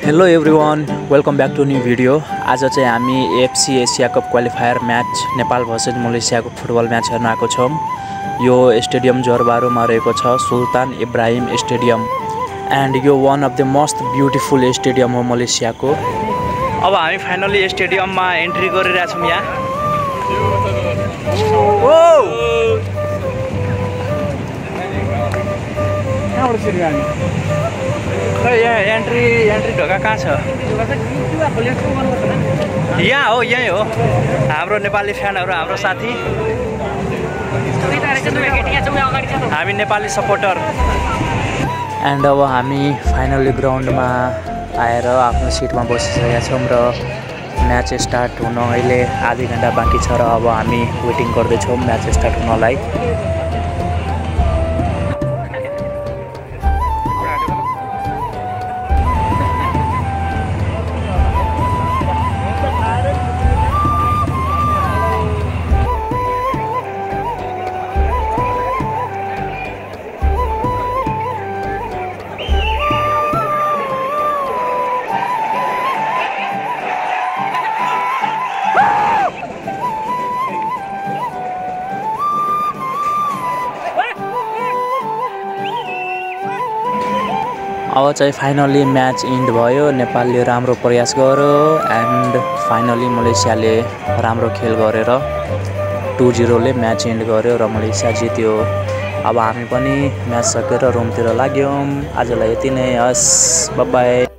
Hello everyone, welcome back to new video. आज चाहिँ हामी AFC Asia cup qualifier match Nepal versus मलेसियाको football match हेर्न आएको छौँ। यो स्टेडियम जोरबारुमा रहेको छ सुल्तान इब्राहिम स्टेडियम एन्ड यो one of the most beautiful stadium हो मलेसियाको। अब हामी फाइनली स्टेडियममा एन्ट्री गरिरहेछौँ। यहाँ यहाँ एन्ट्री ढोका कहाँ छ? यहाँ हो, यही हो हाम्रो नेपाली फ्यानहरू, हाम्रो साथी, हामी नेपाली सपोर्टर। एन्ड अब हामी फाइनली ग्राउन्डमा आएर आफ्नो सिटमा बसिसकेका छौँ र म्याच स्टार्ट हुन अहिले आधी घन्टा बाँकी छ र अब हामी वेटिङ गर्दैछौँ म्याच स्टार्ट हुनलाई। अब चाहिँ फाइनली म्याच इन्ड भयो। नेपालले राम्रो प्रयास गर्यो एन्ड फाइनली मलेसियाले राम्रो खेल गरेर 2-0 म्याच इन्ड गर्यो र मलेसिया जित्यो। अब हामी पनि म्याच सकेर रुमतिर लाग्यौँ। आजलाई यति नै, हस्, बाइ बाइ।